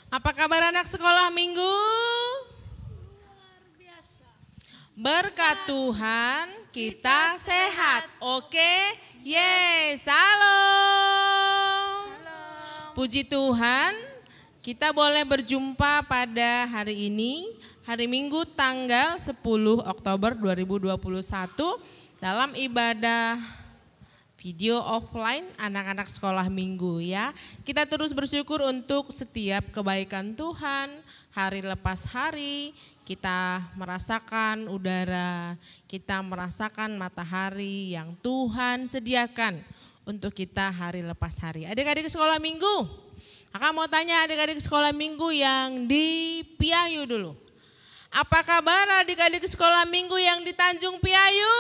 Apa kabar anak sekolah minggu? Luar biasa. Berkat Tuhan kita sehat. Oke? Yes, halo. Puji Tuhan, kita boleh berjumpa pada hari ini, hari Minggu tanggal 10 Oktober 2021 dalam ibadah video offline anak-anak sekolah minggu ya. Kita terus bersyukur untuk setiap kebaikan Tuhan, hari lepas hari, kita merasakan udara, kita merasakan matahari yang Tuhan sediakan untuk kita hari lepas hari. Adik-adik sekolah minggu, Kakak mau tanya adik-adik sekolah minggu yang di Piayu dulu. Apa kabar adik-adik sekolah minggu yang di Tanjung Piayu?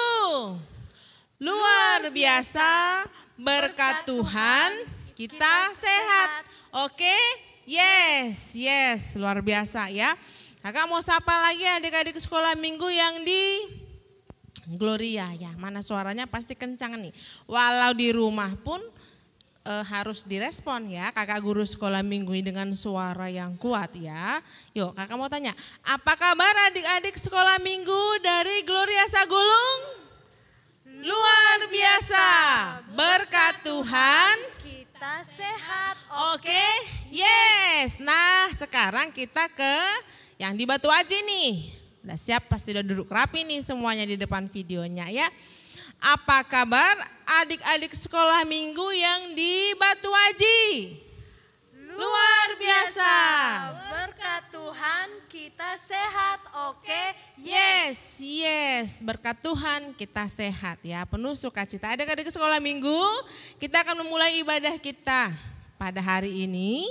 Luar biasa, berkat Tuhan kita sehat. Oke? Yes, luar biasa ya. Kakak mau sapa lagi adik-adik sekolah minggu yang di Gloria ya. Mana suaranya pasti kencang nih. Walau di rumah pun harus direspon ya. Kakak guru sekolah minggu ini dengan suara yang kuat ya. Yuk kakak mau tanya, apa kabar adik-adik sekolah minggu dari Gloria Sagulung? Luar biasa, berkat Tuhan Kita sehat. oke, yes. Nah sekarang kita ke yang di Batu Aji nih. Udah siap, pasti udah duduk rapi nih semuanya di depan videonya ya. Apa kabar adik-adik sekolah minggu yang di Batu Aji? Luar biasa. Berkat Tuhan kita sehat. Oke? Yes, berkat Tuhan kita sehat ya, penuh sukacita. Adik-adik sekolah minggu, kita akan memulai ibadah kita pada hari ini.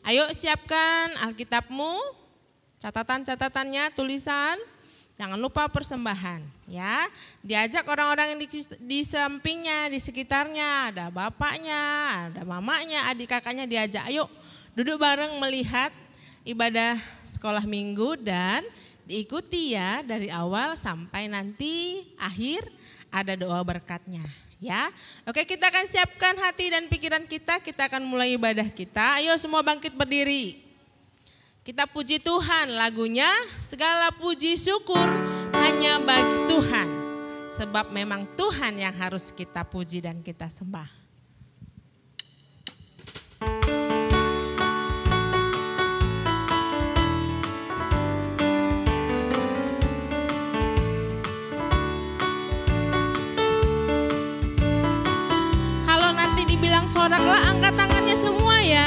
Ayo siapkan Alkitabmu, catatan-catatannya, tulisan. Jangan lupa persembahan ya. Diajak orang-orang yang di sampingnya, di sekitarnya, ada bapaknya, ada mamanya, adik kakaknya diajak. Ayo duduk bareng melihat ibadah sekolah minggu dan diikuti ya dari awal sampai nanti akhir ada doa berkatnya ya. Oke, kita akan siapkan hati dan pikiran kita akan mulai ibadah kita. Ayo semua bangkit berdiri. Kita puji Tuhan, lagunya segala puji syukur hanya bagi Tuhan. Sebab memang Tuhan yang harus kita puji dan kita sembah. Kalau nanti dibilang soraklah, angkat tangannya semua ya.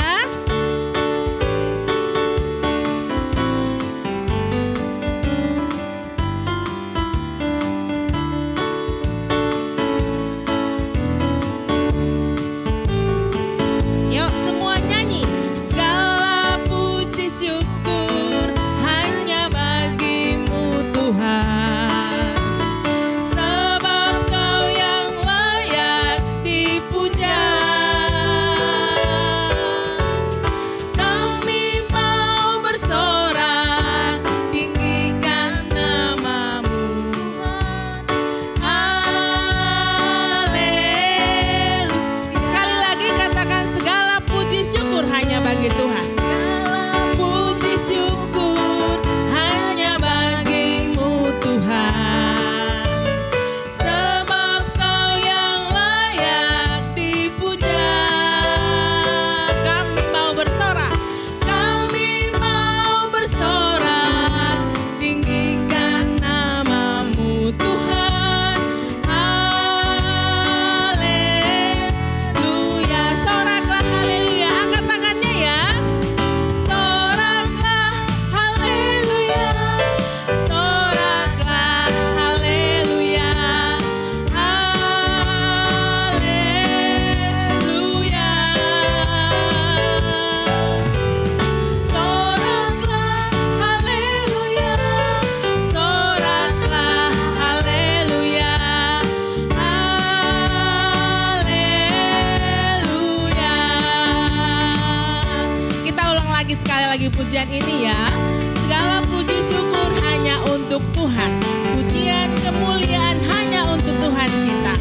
Pujian ini ya, segala puji syukur hanya untuk Tuhan, pujian kemuliaan hanya untuk Tuhan kita.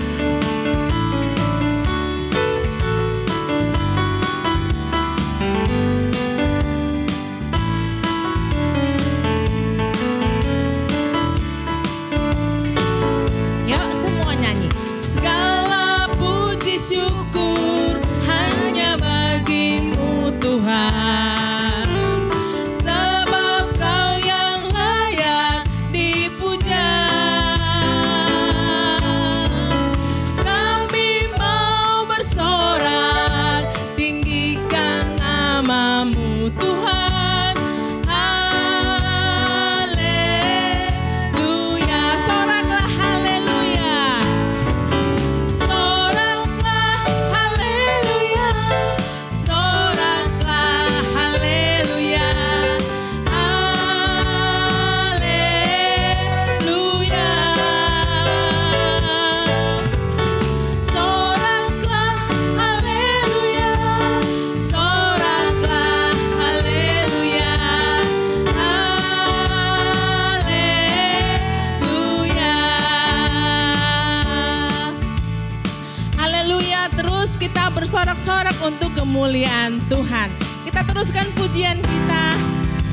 kemuliaan Tuhan. Kita teruskan pujian kita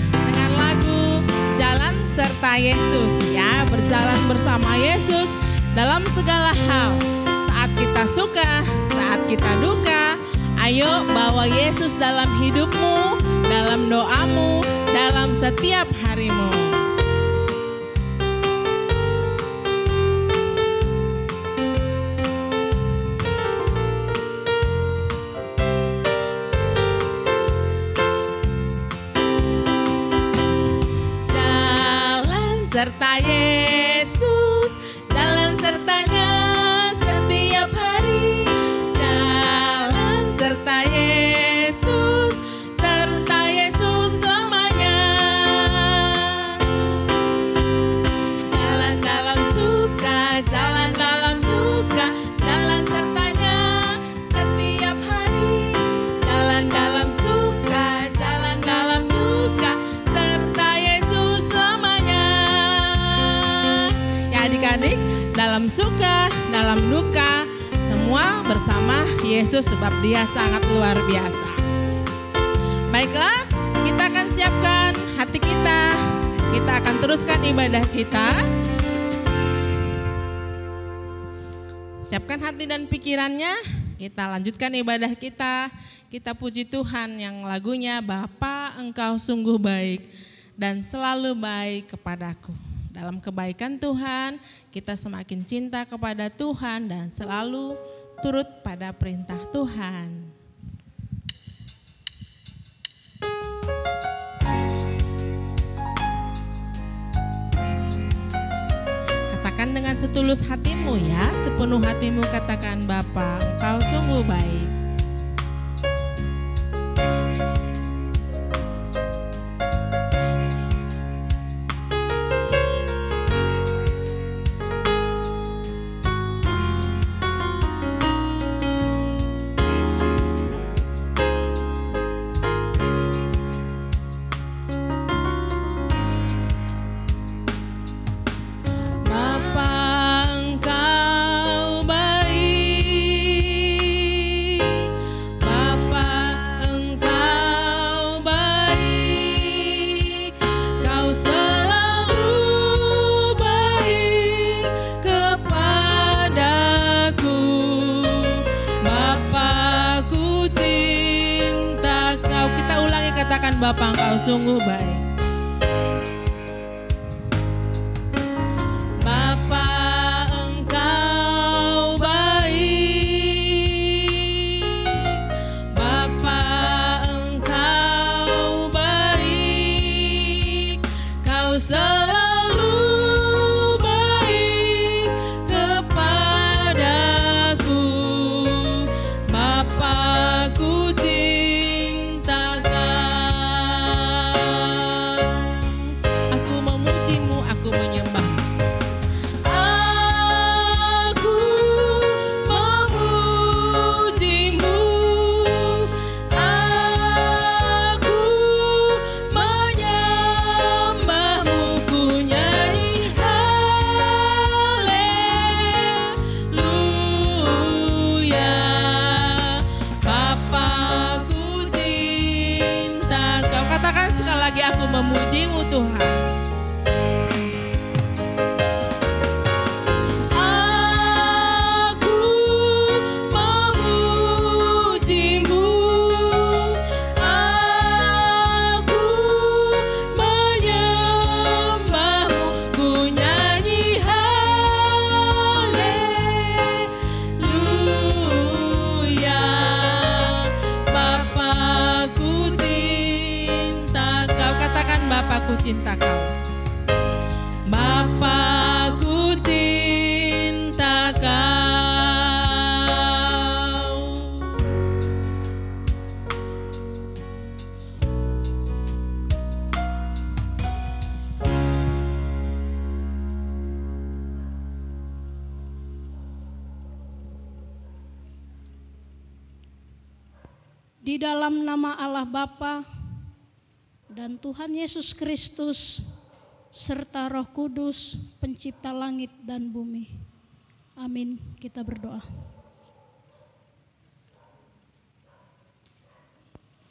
dengan lagu Jalan Serta Yesus ya, berjalan bersama Yesus dalam segala hal. Saat kita suka, saat kita duka, ayo bawa Yesus dalam hidupmu, dalam doamu, dalam setiap harimu. Jalan serta Yesus, jalan sertanya setiap hari. Jalan serta Yesus, serta Yesus selamanya. Jalan dalam suka, jalan dalam duka, jalan sertanya setiap hari. Jalan dalam suka, jalan dalam duka, serta Yesus selamanya. Ya adik-adik, dalam suka, dalam duka, semua bersama Yesus sebab Dia sangat luar biasa. Baiklah, kita akan siapkan hati kita. Kita akan teruskan ibadah kita. Siapkan hati dan pikirannya. Kita lanjutkan ibadah kita. Kita puji Tuhan yang lagunya Bapa Engkau sungguh baik dan selalu baik kepadaku. Dalam kebaikan Tuhan, kita semakin cinta kepada Tuhan dan selalu turut pada perintah Tuhan. Katakan dengan setulus hatimu ya, sepenuh hatimu katakan Bapa Engkau sungguh baik. Bapa Engkau sungguh baik. Bapa Engkau baik. Bapa Engkau baik. Kau selalu baik kepadaku. Bapa-Ku memuji-Mu Tuhan. Aku memuji-Mu, aku menyembah-Mu, ku nyanyi haleluya. Bapa-Ku cinta Kau, katakan Bapa-Ku cinta Kau. Bapa-Ku cinta Kau. Di dalam nama Allah Bapa dan Tuhan Yesus Kristus serta Roh Kudus, pencipta langit dan bumi. Amin. Kita berdoa.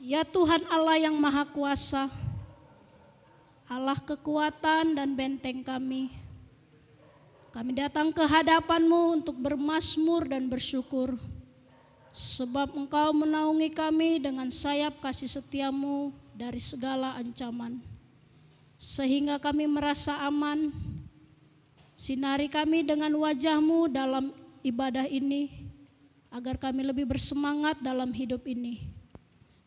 Ya Tuhan Allah yang Maha Kuasa, Allah kekuatan dan benteng kami datang ke hadapan-Mu untuk bermazmur dan bersyukur. Sebab Engkau menaungi kami dengan sayap kasih setia-Mu dari segala ancaman. Sehingga kami merasa aman. Sinari kami dengan wajah-Mu dalam ibadah ini, agar kami lebih bersemangat dalam hidup ini.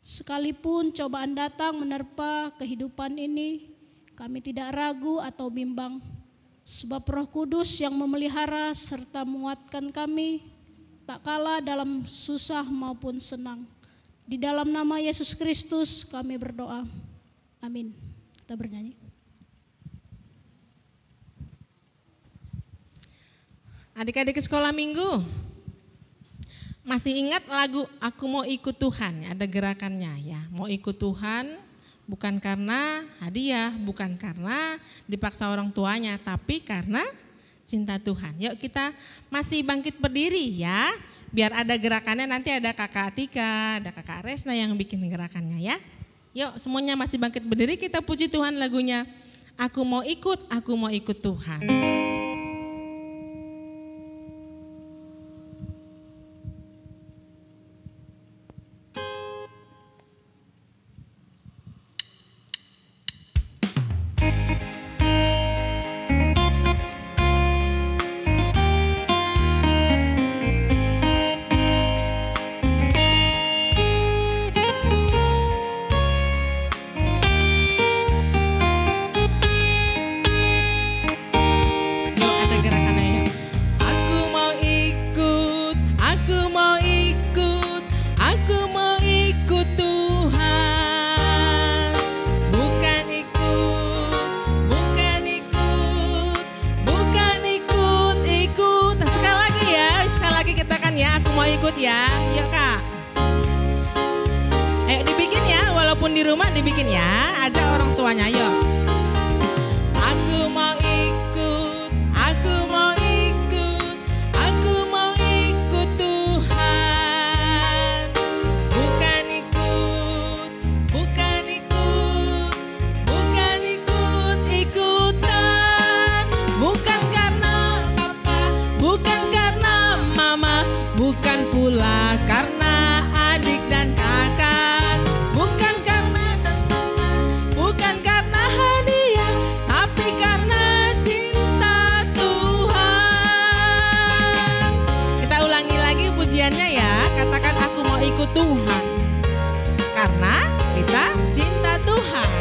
Sekalipun cobaan datang menerpa kehidupan ini, kami tidak ragu atau bimbang. Sebab Roh Kudus yang memelihara serta menguatkan kami, tak kalah dalam susah maupun senang. Di dalam nama Yesus Kristus kami berdoa. Amin. Kita bernyanyi. Adik-adik sekolah minggu, masih ingat lagu Aku Mau Ikut Tuhan? Ada gerakannya ya. Mau ikut Tuhan bukan karena hadiah, bukan karena dipaksa orang tuanya, tapi karena cinta Tuhan. Yuk kita masih bangkit berdiri ya. Biar ada gerakannya, nanti ada Kakak Atika, ada Kakak Resna yang bikin gerakannya ya. Yuk semuanya masih bangkit berdiri, kita puji Tuhan lagunya Aku Mau Ikut Tuhan. Ya, yuk Kak. Ayo dibikin ya, walaupun di rumah dibikin ya, ajak orang tuanya yuk. Aku mau ikut, aku mau ikut, aku mau ikut Tuhan. Bukan ikut, bukan ikut, bukan ikut-ikutan. Bukan karena papa, bukan karena mama, bukan pula karena adik dan kakak, bukan karena hadiah, tapi karena cinta Tuhan. Kita ulangi lagi pujiannya ya, katakan aku mau ikut Tuhan, karena kita cinta Tuhan.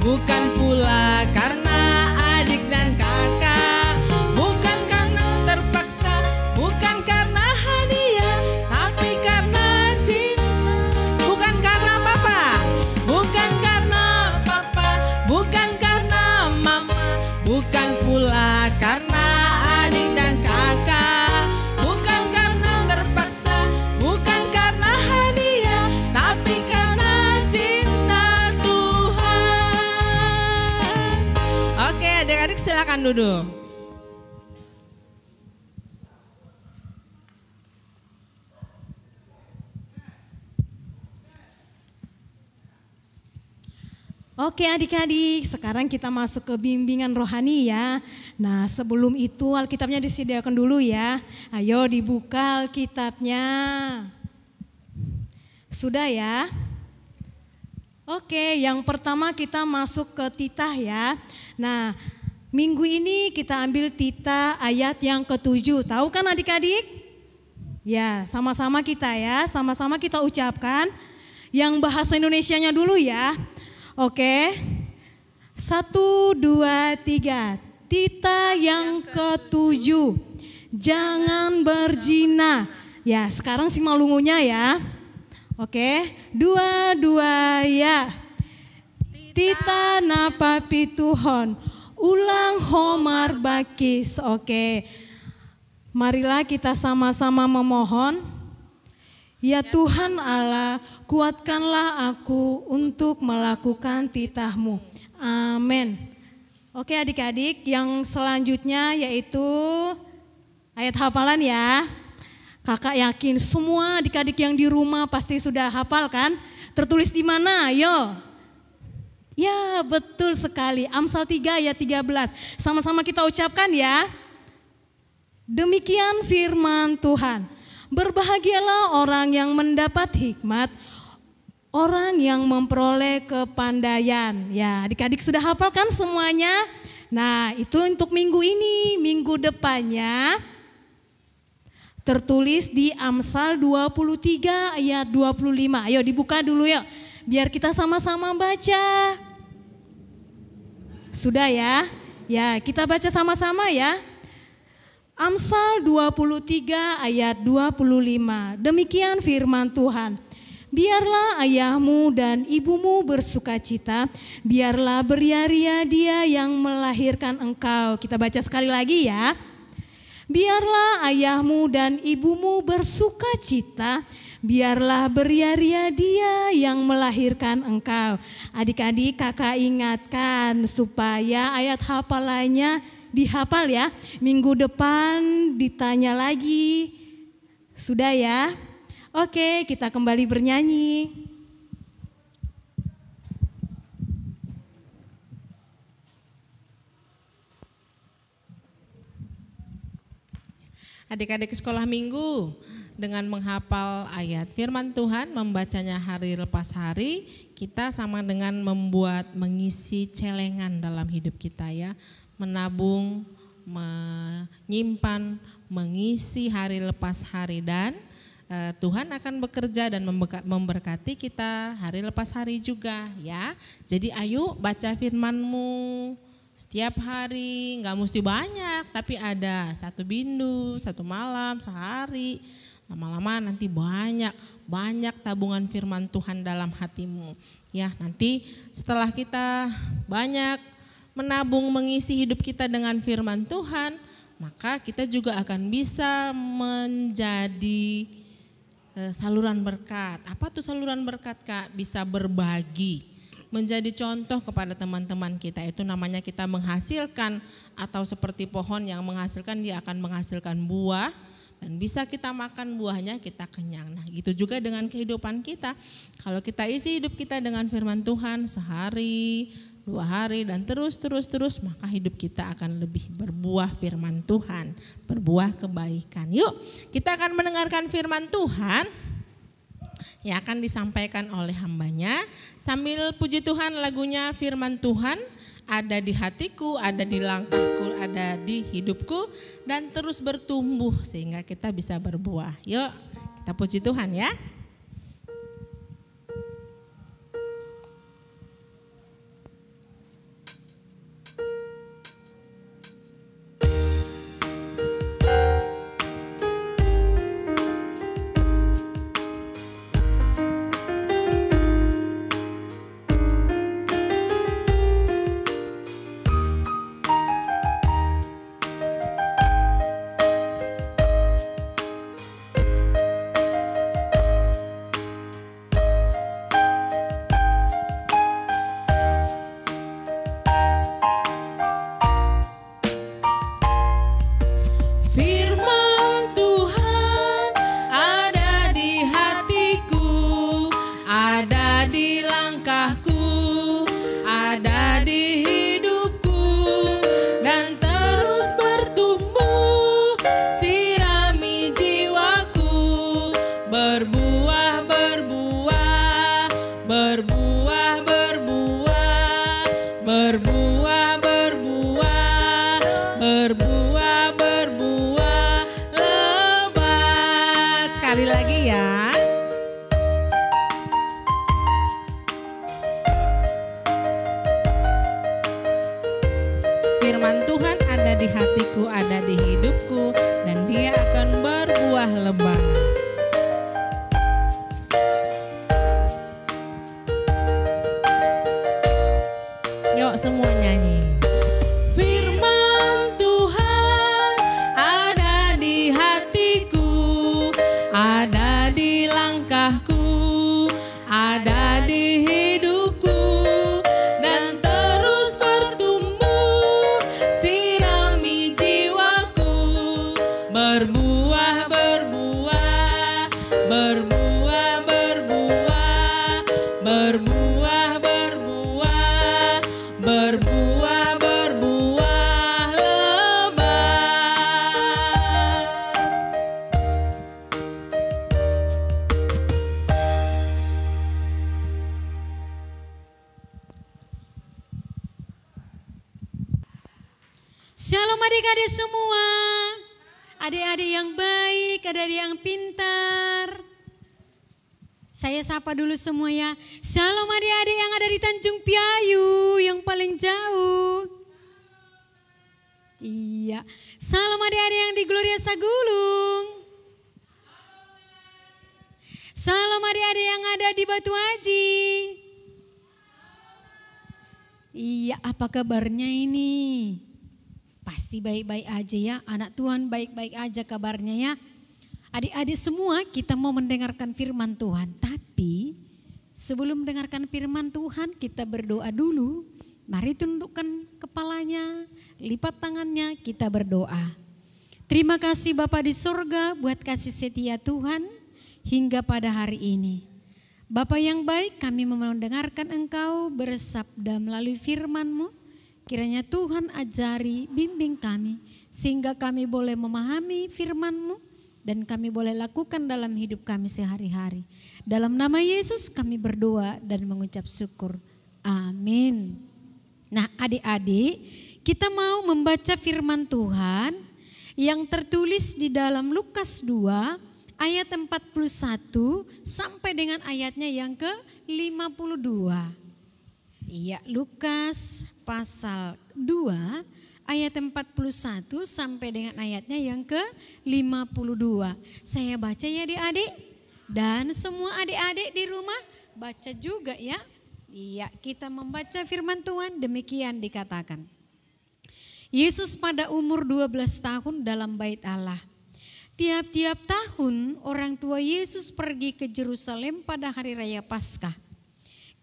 Bukan pula karena adik dan kakak, bukan karena terpaksa, bukan karena hadiah, tapi karena cinta. Bukan karena papa, bukan karena papa, bukan karena mama, bukan pula karena adik dan kakak, bukan karena terpaksa, bukan karena hadiah, tapi karena cinta Tuhan. Oke, adik-adik silakan duduk. Oke adik-adik, sekarang kita masuk ke bimbingan rohani ya. Nah sebelum itu Alkitabnya disediakan dulu ya. Ayo dibuka Alkitabnya. Sudah ya? Oke, yang pertama kita masuk ke Titah ya. Nah minggu ini kita ambil Titah ayat yang ke-7. Tahu kan adik-adik? Ya sama-sama kita ya, sama-sama kita ucapkan. Yang bahasa Indonesianya dulu ya. Oke, 1, 2, 3. Titah yang ke-7. Jangan berzina. Ya, sekarang si malungunya ya. Oke, dua ya. Tita napa pituhon, ulang homar bakis. Oke, marilah kita sama-sama memohon. Ya Tuhan Allah, kuatkanlah aku untuk melakukan titah-Mu. Amin. Oke adik-adik, yang selanjutnya yaitu ayat hafalan ya. Kakak yakin semua adik-adik yang di rumah pasti sudah hafal kan? Tertulis di mana? Ayo. Ya betul sekali, Amsal 3 ayat 13. Sama-sama kita ucapkan ya. Demikian firman Tuhan. Berbahagialah orang yang mendapat hikmat, orang yang memperoleh kepandaian. Ya adik-adik sudah hafal kan semuanya? Nah itu untuk minggu ini, minggu depannya tertulis di Amsal 23 ayat 25. Ayo dibuka dulu ya, biar kita sama-sama baca. Sudah ya? Ya kita baca sama-sama ya. Amsal 23 ayat 25. Demikian firman Tuhan. Biarlah ayahmu dan ibumu bersukacita, biarlah beria-ria dia yang melahirkan engkau. Kita baca sekali lagi ya. Biarlah ayahmu dan ibumu bersukacita, biarlah beria-ria dia yang melahirkan engkau. Adik-adik kakak ingatkan supaya ayat hafalannya dihafal ya. Minggu depan ditanya lagi. Sudah ya? Oke, kita kembali bernyanyi. Adik-adik sekolah minggu, dengan menghafal ayat firman Tuhan, membacanya hari lepas hari, kita sama dengan mengisi celengan dalam hidup kita ya. Menabung, menyimpan, mengisi hari lepas hari, dan Tuhan akan bekerja dan memberkati kita hari lepas hari juga ya. Jadi ayo baca firman-Mu setiap hari, nggak mesti banyak, tapi ada satu bindu, satu malam, sehari. Lama-lama nanti banyak tabungan firman Tuhan dalam hatimu. Ya, nanti setelah kita banyak menabung mengisi hidup kita dengan firman Tuhan, maka kita juga akan bisa menjadi saluran berkat. Apa tuh saluran berkat, Kak? Bisa berbagi. Menjadi contoh kepada teman-teman kita, itu namanya kita menghasilkan, atau seperti pohon yang menghasilkan, dia akan menghasilkan buah dan bisa kita makan buahnya, kita kenyang. Nah gitu juga dengan kehidupan kita. Kalau kita isi hidup kita dengan firman Tuhan sehari, 2 hari dan terus, maka hidup kita akan lebih berbuah firman Tuhan, berbuah kebaikan. Yuk kita akan mendengarkan firman Tuhan yang akan disampaikan oleh hambanya. Sambil puji Tuhan, lagunya firman Tuhan ada di hatiku, ada di langkahku, ada di hidupku, dan terus bertumbuh sehingga kita bisa berbuah. Yuk kita puji Tuhan ya. Firman Tuhan ada di hatiku, ada di hidupku, dan dia akan berbuah lebat. Yuk semua nyanyi. Firman Tuhan ada di hatiku, ada di langkahku, ada di hidupku, dan terus bertumbuh, sirami jiwaku, berbuah, berbuah, berbuah, berbuah, berbuah, berbuah, berbuah, berbuah lebat. Shalom adik-adik semua, adik-adik yang baik, adik-adik yang pintar. Saya sapa dulu semua ya. Shalom adik-adik yang ada di Tanjung Piayu yang paling jauh. Iya. Salam adik-adik yang di Gloria Sagulung. Salam adik-adik yang ada di Batu Aji. Iya, apa kabarnya ini? Pasti baik-baik aja ya, anak Tuhan baik-baik aja kabarnya ya. Adik-adik semua kita mau mendengarkan firman Tuhan. Tapi sebelum mendengarkan firman Tuhan kita berdoa dulu. Mari tundukkan kepalanya, lipat tangannya, kita berdoa. Terima kasih Bapa di sorga buat kasih setia Tuhan hingga pada hari ini. Bapa yang baik, kami mendengarkan Engkau bersabda melalui firman-Mu. Kiranya Tuhan ajari, bimbing kami sehingga kami boleh memahami firman-Mu dan kami boleh lakukan dalam hidup kami sehari-hari. Dalam nama Yesus kami berdoa dan mengucap syukur. Amin. Nah adik-adik, kita mau membaca firman Tuhan yang tertulis di dalam Lukas 2 ayat 41 sampai dengan ayatnya yang ke-52. Iya, Lukas pasal 2 ayat 41 sampai dengan ayatnya yang ke-52. Saya baca ya adik-adik, dan semua adik-adik di rumah baca juga ya. Iya, kita membaca firman Tuhan, demikian dikatakan. Yesus pada umur 12 tahun dalam bait Allah. Tiap-tiap tahun orang tua Yesus pergi ke Yerusalem pada hari raya Paskah.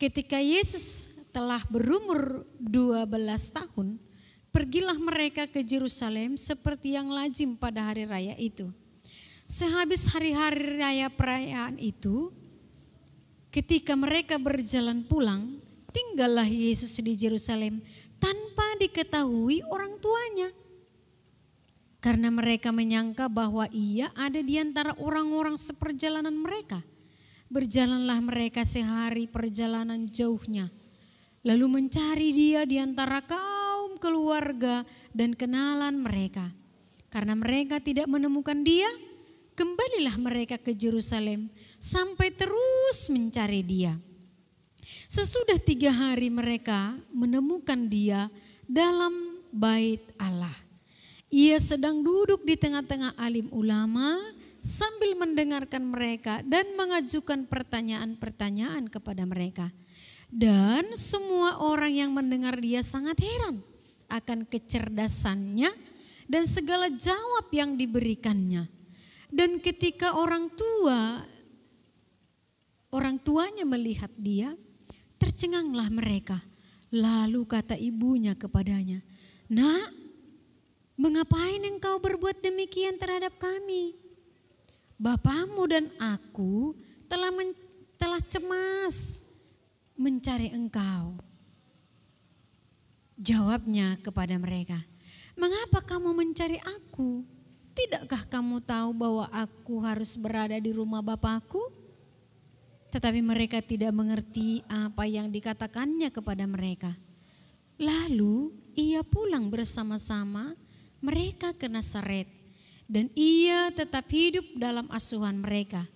Ketika Yesus telah berumur 12 tahun, pergilah mereka ke Yerusalem seperti yang lazim pada hari raya itu. Sehabis hari-hari raya perayaan itu, ketika mereka berjalan pulang, tinggallah Yesus di Yerusalem tanpa diketahui orang tuanya. Karena mereka menyangka bahwa ia ada di antara orang-orang seperjalanan mereka. Berjalanlah mereka sehari perjalanan jauhnya. Lalu mencari dia di antara kaum keluarga dan kenalan mereka. Karena mereka tidak menemukan dia, kembalilah mereka ke Yerusalem sampai terus mencari dia. Sesudah 3 hari mereka menemukan dia dalam bait Allah. Ia sedang duduk di tengah-tengah alim ulama sambil mendengarkan mereka dan mengajukan pertanyaan-pertanyaan kepada mereka. Dan semua orang yang mendengar dia sangat heran akan kecerdasannya dan segala jawab yang diberikannya. Dan ketika orang tuanya melihat dia, tercenganglah mereka. Lalu kata ibunya kepadanya, "Nak, mengapain engkau berbuat demikian terhadap kami? Bapamu dan aku telah cemas mencari engkau." Jawabnya kepada mereka, "Mengapa kamu mencari aku? Tidakkah kamu tahu bahwa aku harus berada di rumah Bapakku?" Tetapi mereka tidak mengerti apa yang dikatakannya kepada mereka. Lalu ia pulang bersama-sama mereka ke Nazaret, dan ia tetap hidup dalam asuhan mereka.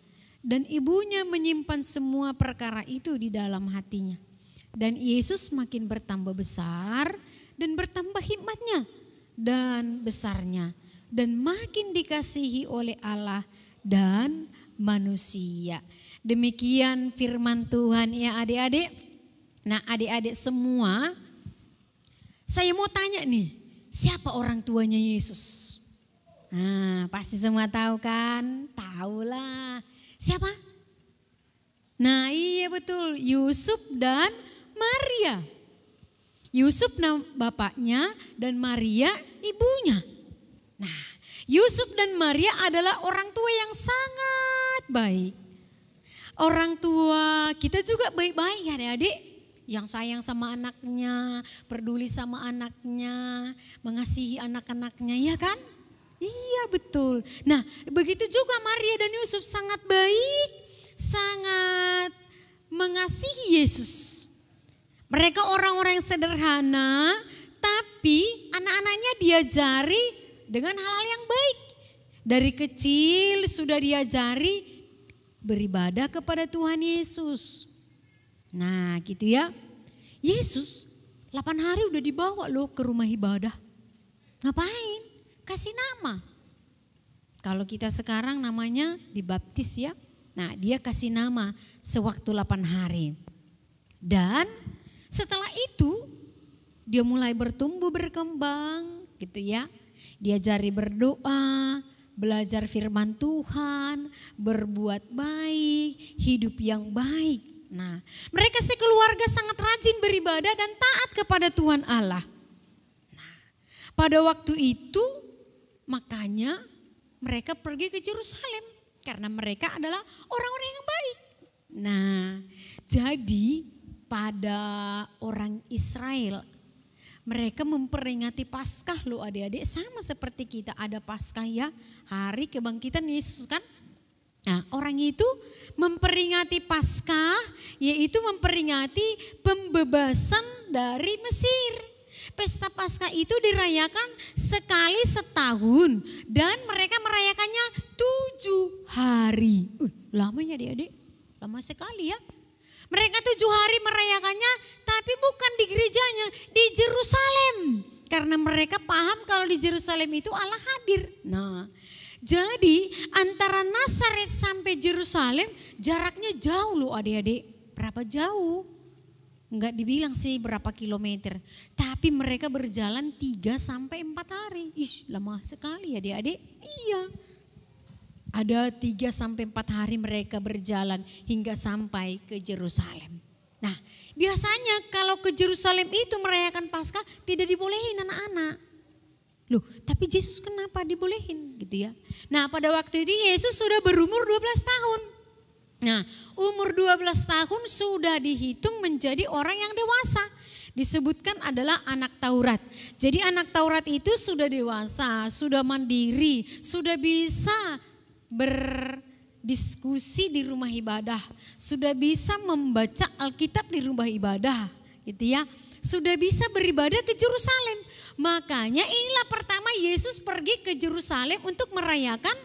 Dan ibunya menyimpan semua perkara itu di dalam hatinya. Dan Yesus makin bertambah besar dan bertambah hikmatnya dan besarnya. dan makin dikasihi oleh Allah dan manusia. Demikian firman Tuhan ya adik-adik. Nah adik-adik semua, saya mau tanya nih, siapa orang tuanya Yesus? Nah pasti semua tahu kan? Tahulah. Siapa? Nah iya betul, Yusuf dan Maria. Yusuf bapaknya dan Maria ibunya. Nah Yusuf dan Maria adalah orang tua yang sangat baik. Orang tua kita juga baik-baik ya adik-adik. Yang sayang sama anaknya, peduli sama anaknya, mengasihi anak-anaknya, ya kan? Iya betul. Nah begitu juga Maria dan Yusuf sangat baik, sangat mengasihi Yesus. Mereka orang-orang yang sederhana, tapi anak-anaknya diajari dengan hal-hal yang baik. Dari kecil sudah diajari beribadah kepada Tuhan Yesus. Nah gitu ya, Yesus 8 hari udah dibawa loh ke rumah ibadah. Ngapain? Kasih nama. Kalau kita sekarang namanya dibaptis ya. Nah dia kasih nama sewaktu 8 hari. Dan setelah itu dia mulai bertumbuh berkembang gitu ya. Diajari berdoa, belajar firman Tuhan, berbuat baik, hidup yang baik. Nah, mereka sekeluarga sangat rajin beribadah dan taat kepada Tuhan Allah. Nah, pada waktu itu makanya mereka pergi ke Yerusalem karena mereka adalah orang-orang yang baik. Nah, jadi pada orang Israel mereka memperingati Paskah loh adik-adik, sama seperti kita ada Paskah ya, hari kebangkitan Yesus kan. Nah orang itu memperingati Paskah yaitu memperingati pembebasan dari Mesir. Pesta Paskah itu dirayakan sekali setahun dan mereka merayakannya 7 hari. Lama ya adik-adik, lama sekali ya. Mereka 7 hari merayakannya tapi bukan di gerejanya, di Yerusalem. Karena mereka paham kalau di Yerusalem itu Allah hadir. Nah jadi antara Nazaret sampai Yerusalem jaraknya jauh loh adik-adik. Berapa jauh? Enggak dibilang sih berapa kilometer. Tapi mereka berjalan 3 sampai 4 hari. Ih lama sekali ya adik-adik. Iya. Ada 3 sampai 4 hari mereka berjalan hingga sampai ke Yerusalem. Nah biasanya kalau ke Yerusalem itu merayakan Paskah tidak dibolehin anak-anak. Loh tapi Yesus kenapa dibolehin gitu ya. Nah pada waktu itu Yesus sudah berumur 12 tahun. Nah umur 12 tahun sudah dihitung menjadi orang yang dewasa. Disebutkan adalah anak Taurat. Jadi anak Taurat itu sudah dewasa, sudah mandiri, sudah bisa berdiskusi di rumah ibadah, sudah bisa membaca Alkitab di rumah ibadah, gitu ya. Sudah bisa beribadah ke Yerusalem. Makanya inilah pertama Yesus pergi ke Yerusalem untuk merayakan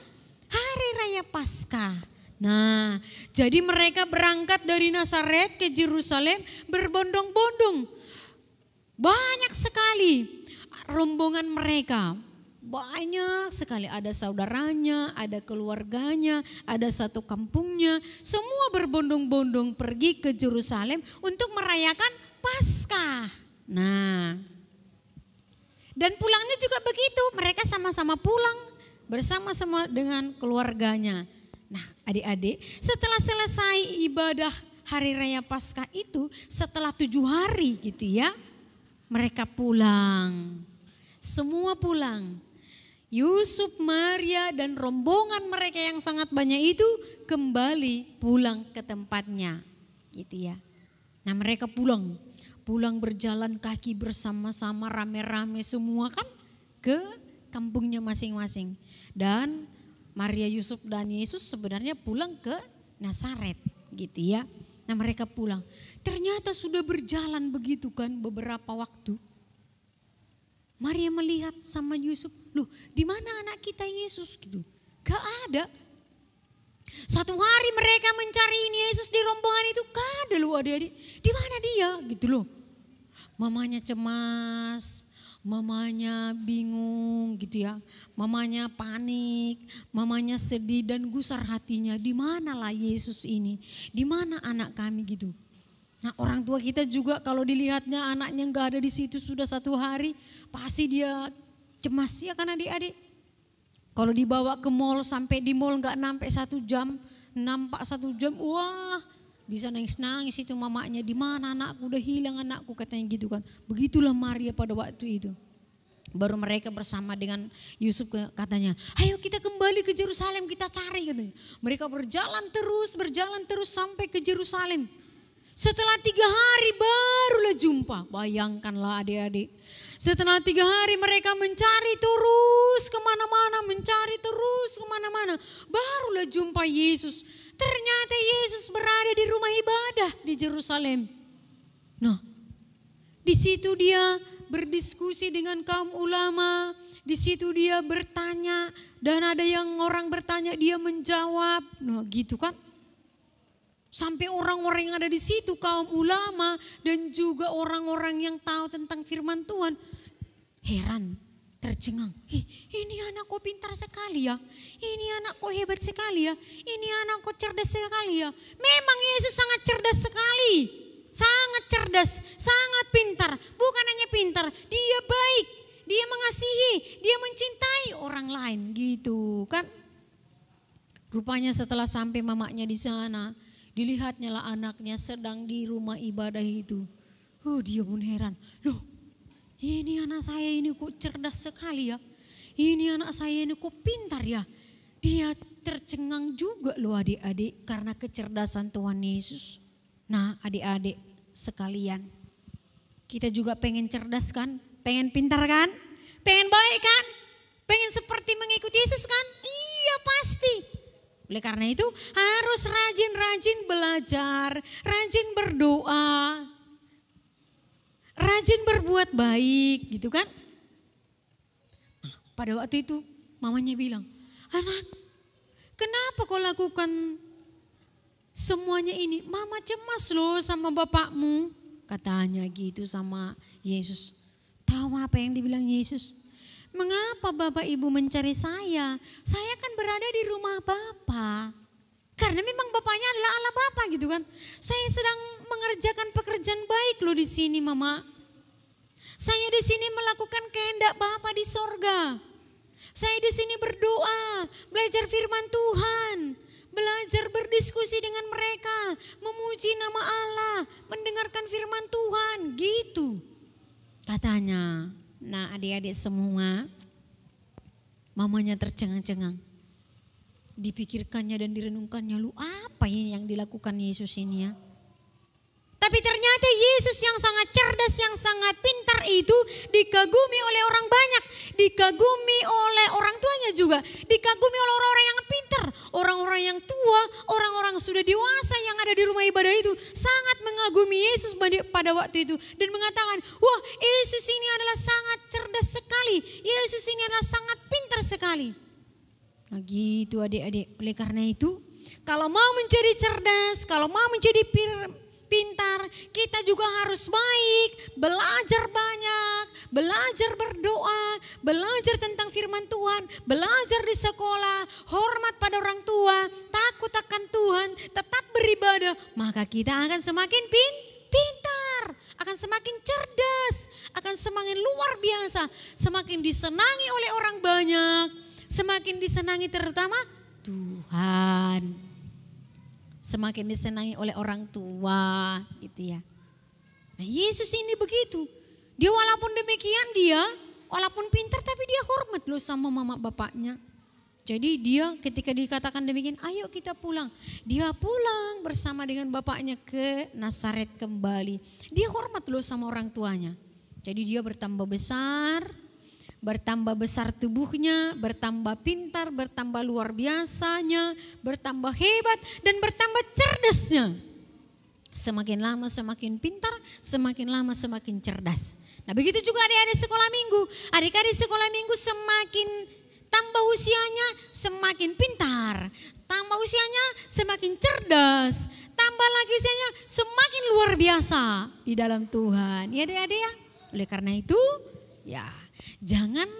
Hari Raya Paskah. Nah, jadi mereka berangkat dari Nazaret ke Yerusalem berbondong-bondong. Banyak sekali rombongan mereka. Banyak sekali, ada saudaranya, ada keluarganya, ada satu kampungnya. Semua berbondong-bondong pergi ke Yerusalem untuk merayakan Paskah. Nah, dan pulangnya juga begitu, mereka sama-sama pulang bersama-sama dengan keluarganya. Nah adik-adik, setelah selesai ibadah Hari Raya Paskah itu, setelah 7 hari gitu ya, mereka pulang. Semua pulang. Yusuf, Maria dan rombongan mereka yang sangat banyak itu kembali pulang ke tempatnya gitu ya. Nah mereka pulang berjalan kaki bersama-sama rame-rame semua kan ke kampungnya masing-masing. Dan Maria, Yusuf dan Yesus sebenarnya pulang ke Nazaret gitu ya. Nah mereka pulang, ternyata sudah berjalan begitu kan beberapa waktu. Maria melihat sama Yusuf, loh di mana anak kita Yesus gitu? Gak ada. Satu hari mereka mencari ini Yesus di rombongan itu, gak ada loh adik-adik. Di mana dia gitu loh. Mamanya cemas, Mamanya bingung gitu ya, mamanya panik, mamanya sedih dan gusar hatinya. Di manalah Yesus ini, di mana anak kami gitu. Nah orang tua kita juga kalau dilihatnya anaknya nggak ada di situ sudah 1 hari, pasti dia cemas ya kan adik-adik. Kalau dibawa ke mall sampai di mall nggak sampai 1 jam, nampak 1 jam, wah bisa nangis-nangis itu mamanya, di mana anakku, udah hilang anakku katanya gitu kan. Begitulah Maria pada waktu itu. Baru mereka bersama dengan Yusuf katanya, ayo kita kembali ke Yerusalem, kita cari katanya. Mereka berjalan terus sampai ke Yerusalem. Setelah 3 hari barulah jumpa. Bayangkanlah adik-adik. Setelah 3 hari mereka mencari terus kemana-mana. Barulah jumpa Yesus. Ternyata Yesus berada di rumah ibadah di Yerusalem. Nah, di situ dia berdiskusi dengan kaum ulama. Di situ dia bertanya dan ada yang orang bertanya dia menjawab. Nah, gitu kan. Sampai orang-orang yang ada di situ kaum ulama dan juga orang-orang yang tahu tentang firman Tuhan heran, tercengang. Ini anak kok pintar sekali ya. Ini anak kok hebat sekali ya. Ini anak kok cerdas sekali ya. Memang Yesus sangat cerdas sekali. Sangat cerdas, sangat pintar. Bukan hanya pintar, dia baik. Dia mengasihi, dia mencintai orang lain gitu kan. Rupanya setelah sampai mamanya di sana, dilihatnya lah anaknya sedang di rumah ibadah itu. Dia pun heran. Loh, ini anak saya ini kok cerdas sekali ya. Ini anak saya ini kok pintar ya. Dia tercengang juga loh adik-adik karena kecerdasan Tuhan Yesus. Nah adik-adik sekalian, kita juga pengen cerdas kan? Pengen pintar kan? Pengen baik kan? Pengen seperti mengikuti Yesus kan? Iya pasti. Oleh karena itu harus rajin-rajin belajar, rajin berdoa, rajin berbuat baik gitu kan. Nah, pada waktu itu mamanya bilang, anak kenapa kau lakukan semuanya ini? Mama cemas loh sama bapakmu. Katanya gitu sama Yesus. Tahu apa yang dibilang Yesus? Mengapa Bapak Ibu mencari saya? Saya kan berada di rumah Bapak. Karena memang Bapaknya adalah Allah Bapak gitu kan. Saya sedang mengerjakan pekerjaan baik loh di sini Mama. Saya di sini melakukan kehendak Bapa di sorga. Saya di sini berdoa, belajar firman Tuhan, belajar berdiskusi dengan mereka, memuji nama Allah, mendengarkan firman Tuhan, gitu katanya. Nah adik-adik semua, mamanya tercengang-cengang. Dipikirkannya dan direnungkannya, lu apa ini yang dilakukan Yesus ini ya? Tapi ternyata Yesus yang sangat cerdas, yang sangat pintar itu dikagumi oleh orang banyak. Dikagumi oleh orang tuanya juga. Dikagumi oleh orang-orang yang pintar. Orang-orang yang tua, orang-orang sudah dewasa yang ada di rumah ibadah itu sangat mengagumi Yesus pada waktu itu. Dan mengatakan, wah Yesus ini adalah sangat cerdas sekali. Yesus ini adalah sangat pintar sekali. Nah gitu adik-adik. Oleh karena itu, kalau mau menjadi cerdas, kalau mau menjadi pintar, kita juga harus baik, belajar banyak, belajar berdoa, belajar tentang firman Tuhan, belajar di sekolah, hormat pada orang tua, takut akan Tuhan, tetap beribadah, maka kita akan semakin pintar, akan semakin cerdas, akan semakin luar biasa, semakin disenangi oleh orang banyak, semakin disenangi terutama Tuhan. Semakin disenangi oleh orang tua gitu ya. Nah Yesus ini begitu. Dia walaupun demikian walaupun pintar tapi dia hormat loh sama mama bapaknya. Jadi dia ketika dikatakan demikian, ayo kita pulang. Dia pulang bersama dengan bapaknya ke Nazaret kembali. Dia hormat loh sama orang tuanya. Jadi dia bertambah besar tubuhnya, bertambah pintar, bertambah luar biasanya, bertambah hebat dan bertambah cerdasnya. Semakin lama semakin pintar, semakin lama semakin cerdas. Nah begitu juga adik-adik sekolah minggu. Adik-adik sekolah minggu semakin tambah usianya semakin pintar, tambah usianya semakin cerdas, tambah lagi usianya semakin luar biasa di dalam Tuhan. Ya adik-adik ya. Oleh karena itu Ya, jangan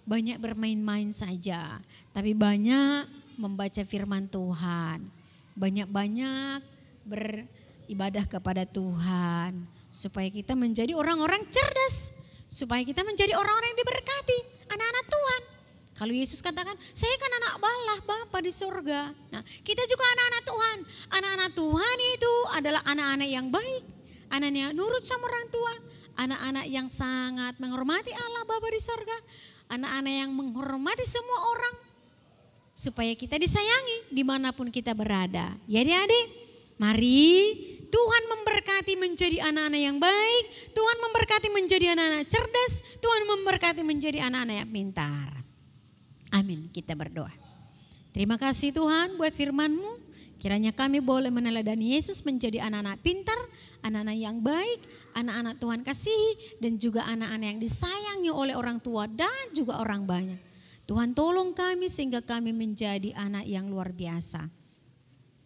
banyak bermain-main saja, tapi banyak membaca firman Tuhan. Banyak-banyak beribadah kepada Tuhan. Supaya kita menjadi orang-orang cerdas. Supaya kita menjadi orang-orang yang diberkati, anak-anak Tuhan. Kalau Yesus katakan, saya kan anak Allah Bapa di surga. Nah, kita juga anak-anak Tuhan. Anak-anak Tuhan itu adalah anak-anak yang baik. Anak-anak yang nurut sama orang tua. Anak-anak yang sangat menghormati Allah Bapa di surga. Anak-anak yang menghormati semua orang. Supaya kita disayangi dimanapun kita berada. Ya adik-adik, mari Tuhan memberkati menjadi anak-anak yang baik. Tuhan memberkati menjadi anak-anak cerdas. Tuhan memberkati menjadi anak-anak yang pintar. Amin, kita berdoa. Terima kasih Tuhan buat firman-Mu. Kiranya kami boleh meneladani Yesus menjadi anak-anak pintar, anak-anak yang baik, anak-anak Tuhan kasihi, dan juga anak-anak yang disayangi oleh orang tua dan juga orang banyak. Tuhan tolong kami sehingga kami menjadi anak yang luar biasa.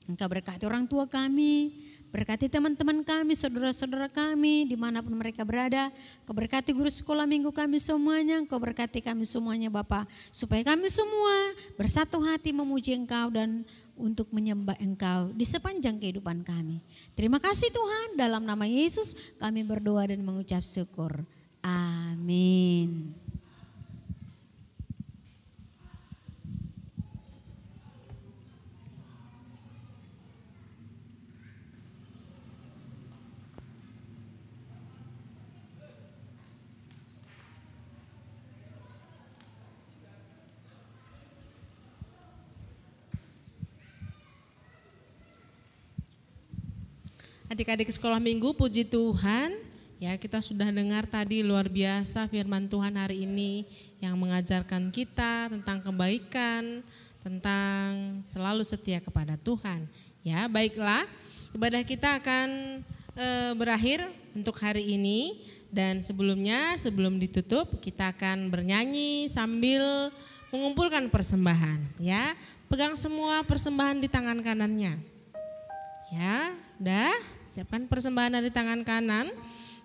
Engkau berkati orang tua kami, berkati teman-teman kami, saudara-saudara kami dimanapun mereka berada. Engkau berkati guru sekolah minggu kami semuanya, Engkau berkati kami semuanya Bapa. Supaya kami semua bersatu hati memuji Engkau dan untuk menyembah Engkau di sepanjang kehidupan kami. Terima kasih Tuhan, dalam nama Yesus kami berdoa dan mengucap syukur. Amin. Adik-adik sekolah minggu, puji Tuhan. Ya, kita sudah dengar tadi luar biasa firman Tuhan hari ini yang mengajarkan kita tentang kebaikan, tentang selalu setia kepada Tuhan. Ya, baiklah, ibadah kita akan berakhir untuk hari ini. Dan sebelumnya, sebelum ditutup, kita akan bernyanyi sambil mengumpulkan persembahan. Ya, pegang semua persembahan di tangan kanannya. Ya, udah. Siapkan persembahan dari tangan kanan.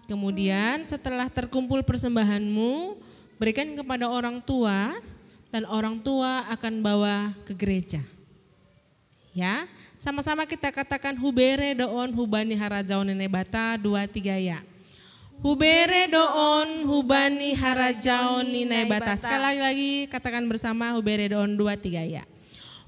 Kemudian setelah terkumpul persembahanmu, berikan kepada orang tua dan orang tua akan bawa ke gereja. Ya, sama-sama kita katakan hubere doon hubani harajaon nebata 2-3 ya. Hubere doon hubani harajaon nebata. Sekali lagi katakan bersama hubere doon 2-3 ya.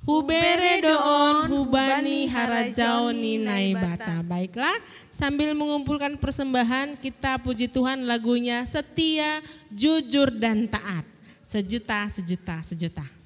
Hubere doon hubani harajaoni naibata. Baiklah, sambil mengumpulkan persembahan kita puji Tuhan lagunya setia, jujur dan taat. Sejuta, sejuta, sejuta.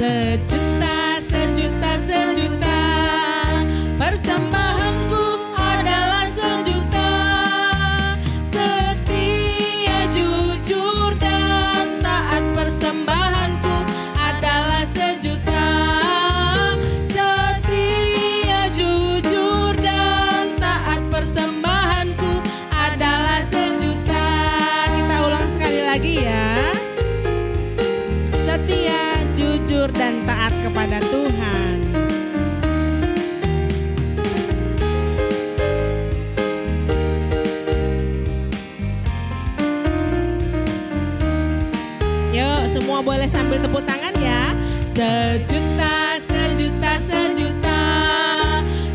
Sejuta, sejuta, sejuta, persembahanku adalah sejuta. Setia, jujur dan taat, persembahanku adalah sejuta. Setia, jujur dan taat, persembahanku adalah sejuta. Kita ulang sekali lagi ya. Setia, jujur dan taat kepada Tuhan. Yuk semua boleh sambil tepuk tangan ya. Sejuta, sejuta, sejuta,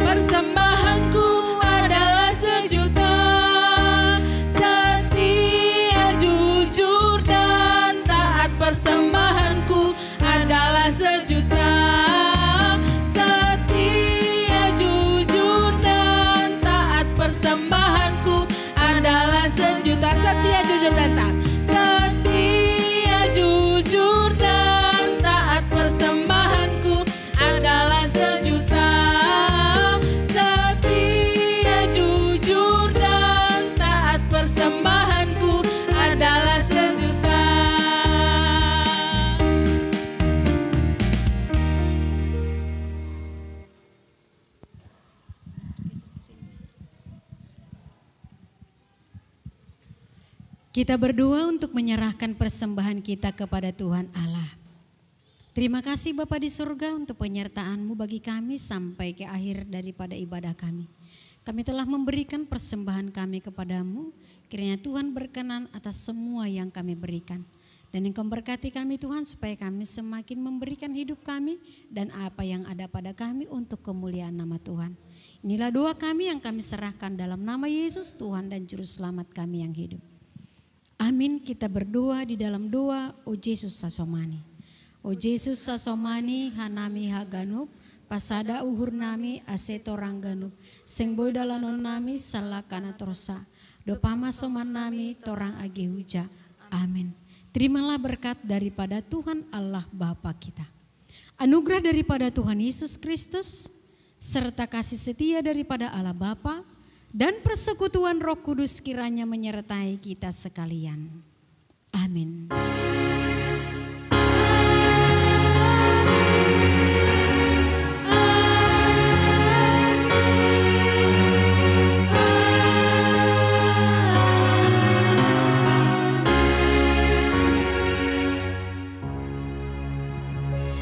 persembahanku adalah sejuta. Setia, jujur dan taat, persembahanku adalah sejuta. Setia, jujur dan taat, persembahanku adalah sejuta. Setia, jujur dan taat. Setia, jujur dan taat, persembahanku Kita berdoa untuk menyerahkan persembahan kita kepada Tuhan Allah. Terima kasih Bapa di surga untuk penyertaan-Mu bagi kami sampai ke akhir daripada ibadah kami. Kami telah memberikan persembahan kami kepadamu, kiranya Tuhan berkenan atas semua yang kami berikan. Dan Engkau berkati kami Tuhan supaya kami semakin memberikan hidup kami dan apa yang ada pada kami untuk kemuliaan nama Tuhan. Inilah doa kami yang kami serahkan dalam nama Yesus Tuhan dan Juru Selamat kami yang hidup. Amin. Kita berdoa di dalam doa, O Yesus Sasomani. O Yesus Sasomani hanami haganup, pasada uhur nami asetorang ganup, sing boy dalanon nami salakana torsa, dopama soman nami torang age huja. Amin. Terimalah berkat daripada Tuhan Allah Bapa kita. Anugerah daripada Tuhan Yesus Kristus, serta kasih setia daripada Allah Bapa, dan persekutuan Roh Kudus kiranya menyertai kita sekalian. Amin.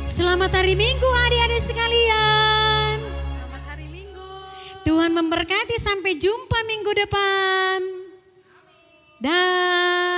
Selamat hari Minggu adik-adik sekalian. Selamat hari Minggu. Tuhan memberkati, sampai jumpa minggu depan. Dah.